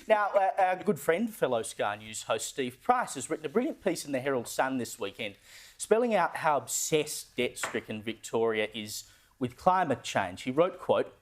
Now, our good friend, fellow Sky News host Steve Price, has written a brilliant piece in the Herald Sun this weekend, spelling out how obsessed, debt-stricken Victoria is with climate change. He wrote, quote,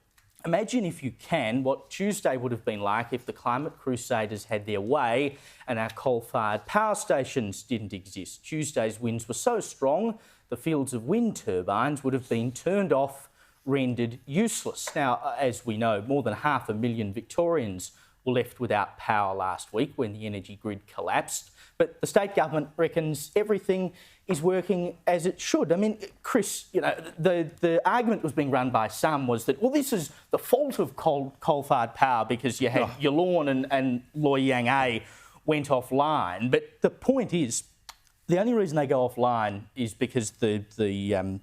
"Imagine, if you can, what Tuesday would have been like if the climate crusaders had their way and our coal-fired power stations didn't exist. Tuesday's winds were so strong, the fields of wind turbines would have been turned off, rendered useless." Now, as we know, more than 500,000 Victorians were left without power last week when the energy grid collapsed. But the state government reckons everything is working as it should. I mean, Chris, you know, the argument was being run by some was that, well, this is the fault of coal-fired power because you had your Lawn and Loy Yang A went offline. But the point is, the only reason they go offline is because the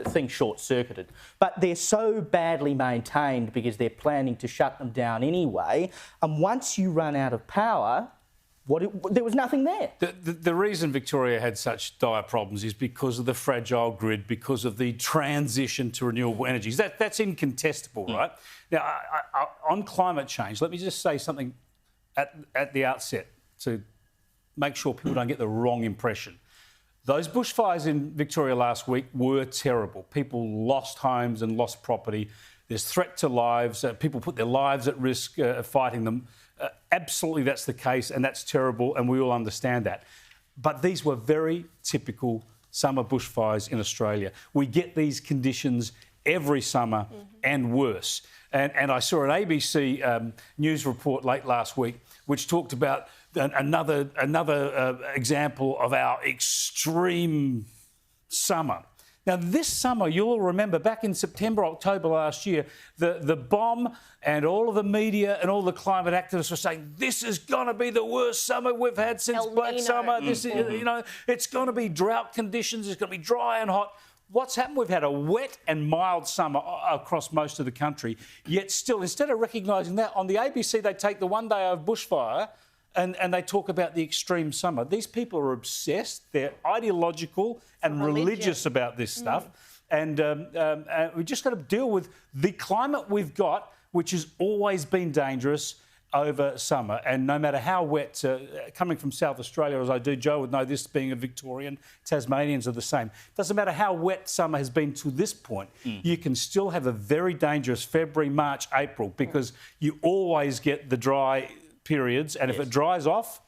thing short-circuited. But they're so badly maintained because they're planning to shut them down anyway. And once you run out of power, there was nothing there. The reason Victoria had such dire problems is because of the fragile grid, because of the transition to renewable energies. That's incontestable, right? Now, on climate change, let me just say something at the outset to make sure people don't get the wrong impression. Those bushfires in Victoria last week were terrible. People lost homes and lost property. There's threat to lives. People put their lives at risk fighting them. Absolutely, that's the case, and that's terrible, and we all understand that. But these were very typical summer bushfires in Australia. We get these conditions every summer and worse. And I saw an ABC news report late last week which talked about another example of our extreme summer. Now, this summer, you'll remember, back in September, October last year, the bomb and all of the media and all the climate activists were saying, this is going to be the worst summer we've had since Black Summer. This is, you know, it's going to be drought conditions. It's going to be dry and hot. What's happened? We've had a wet and mild summer across most of the country. Yet still, instead of recognising that, on the ABC, they take the one day of bushfire and they talk about the extreme summer. These people are obsessed. They're ideological and religious about this stuff. And we've just got to deal with the climate we've got, which has always been dangerous over summer. And no matter how wet, coming from South Australia, as I do, Joe would know this being a Victorian, Tasmanians are the same. Doesn't matter how wet summer has been to this point, you can still have a very dangerous February, March, April, because you always get the dry periods, and if it dries off,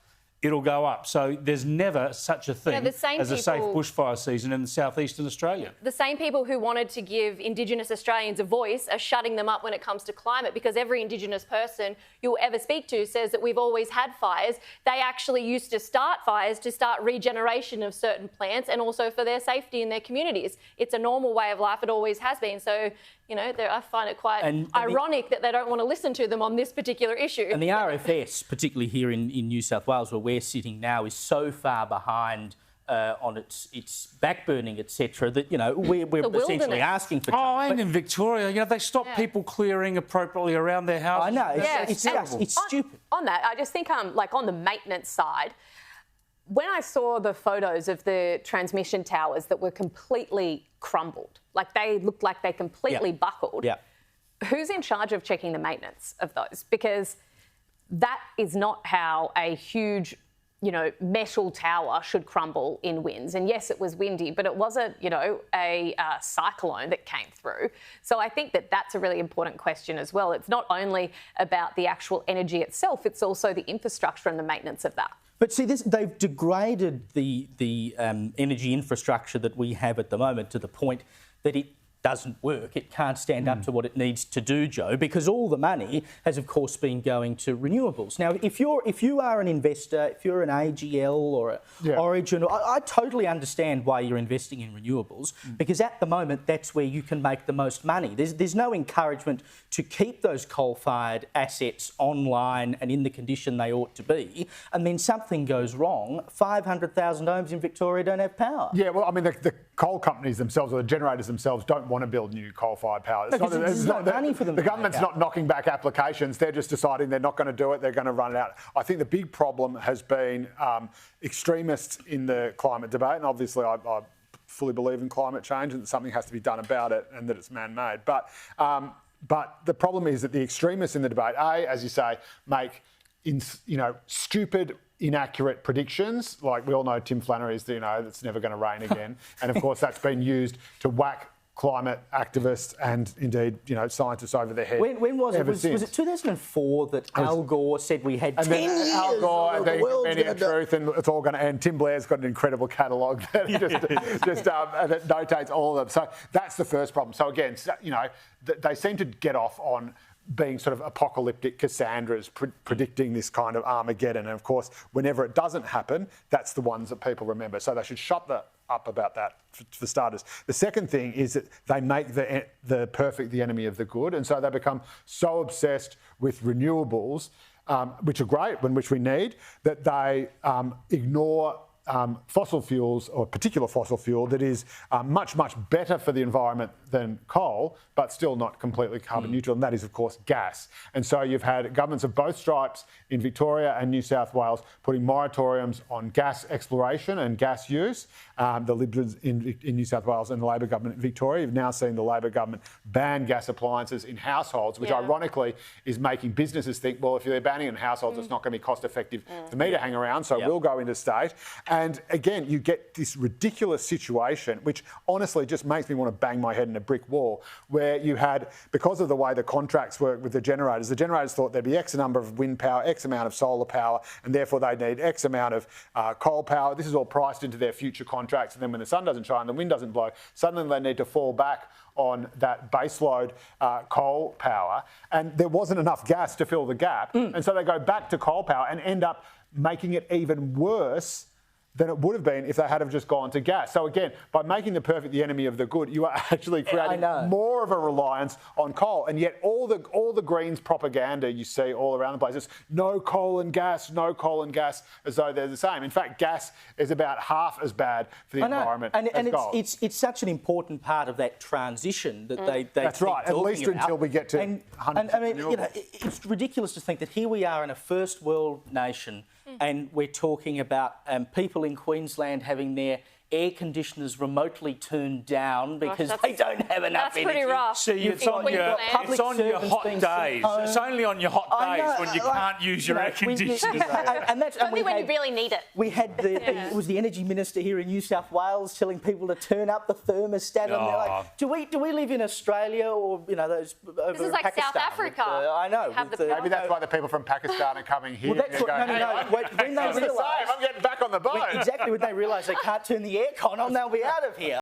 it'll go up. So there's never such a thing as a safe bushfire season in southeastern Australia. The same people who wanted to give Indigenous Australians a voice are shutting them up when it comes to climate, because every Indigenous person you'll ever speak to says that we've always had fires. They actually used to start fires to start regeneration of certain plants and also for their safety in their communities. It's a normal way of life. It always has been. So, you know, I find it quite ironic that they don't want to listen to them on this particular issue. And the RFS, particularly here in New South Wales, where we're sitting now, is so far behind on its backburning, etc., that, you know, we're essentially asking for... and in Victoria, you know, they stop people clearing appropriately around their houses. I know, it's stupid. On that, I just think, like, on the maintenance side, when I saw the photos of the transmission towers that were completely crumbled, like they looked like they completely buckled, who's in charge of checking the maintenance of those? Because that is not how a huge, you know, metal tower should crumble in winds. And yes, it was windy, but it wasn't, you know, a cyclone that came through. So I think that that's a really important question as well. It's not only about the actual energy itself, it's also the infrastructure and the maintenance of that. But see, they've degraded the energy infrastructure that we have at the moment to the point that it doesn't work. It can't stand up to what it needs to do, Joe, because all the money has, of course, been going to renewables. Now, if you are an investor, if you're an AGL or an Origin, I totally understand why you're investing in renewables, because at the moment that's where you can make the most money. There's no encouragement to keep those coal-fired assets online and in the condition they ought to be, and then something goes wrong. 500,000 homes in Victoria don't have power. Yeah, well, I mean, the coal companies themselves or the generators themselves don't want to build new coal-fired power. It's not money for them. The government's not knocking back applications. They're just deciding they're not going to do it. They're going to run it out. I think the big problem has been extremists in the climate debate, and obviously I fully believe in climate change and that something has to be done about it and that it's man-made. But the problem is that the extremists in the debate, as you say, make stupid, inaccurate predictions. Like we all know Tim Flannery's, it's never going to rain again. And of course, that's been used to whack climate activists and indeed, scientists over their head. When was it? Was it 2004 that Al Gore said we had 10 years? Al Gore and the world's Infinity of Truth, and it's all going to end. Tim Blair's got an incredible catalogue that that notates all of them. So that's the first problem. So again, they seem to get off on being sort of apocalyptic Cassandras predicting this kind of Armageddon. And of course, whenever it doesn't happen, that's the ones that people remember. So they should shut up about that for starters. The second thing is that they make the perfect the enemy of the good. And so they become so obsessed with renewables, which are great, which we need, that they ignore fossil fuels, or a particular fossil fuel that is much, much better for the environment than coal, but still not completely carbon neutral, and that is, of course, gas. And so you've had governments of both stripes in Victoria and New South Wales putting moratoriums on gas exploration and gas use. The Liberals in New South Wales and the Labor government in Victoria, you've now seen the Labor government ban gas appliances in households, which ironically is making businesses think, well, if they're banning it in households, it's not going to be cost effective for me to hang around, so we'll go into state. And again, you get this ridiculous situation, which honestly just makes me want to bang my head in a brick wall, where you had, because of the way the contracts work with the generators thought there'd be X number of wind power, X amount of solar power, and therefore they'd need X amount of coal power. This is all priced into their future contracts. And then when the sun doesn't shine, the wind doesn't blow, suddenly they need to fall back on that baseload coal power. And there wasn't enough gas to fill the gap. And so they go back to coal power and end up making it even worse than it would have been if they had have just gone to gas. So again, by making the perfect the enemy of the good, you are actually creating more of a reliance on coal. And yet all the Greens propaganda you see all around the place is no coal and gas, as though they're the same. In fact, gas is about half as bad for the environment as coal. It's such an important part of that transition that they That's keep right, at least about. until we get to 100% renewable. It's ridiculous to think that here we are in a first world nation and we're talking about people in Queensland having their air conditioners remotely turned down because they don't have enough energy. That's pretty rough. See, it's on your hot days. It's only on your hot days when you can't use your air conditioners. And that's only when you really need it. We had it was the energy minister here in New South Wales telling people to turn up the thermostat, and they're like, "Do we live in Australia or those over This is like Pakistan South Africa. I know. Maybe that's why the people from Pakistan are coming here. Well, that's when they realise I'm getting back on the boat. Exactly when they realise they can't turn the aircon on, they'll be out of here.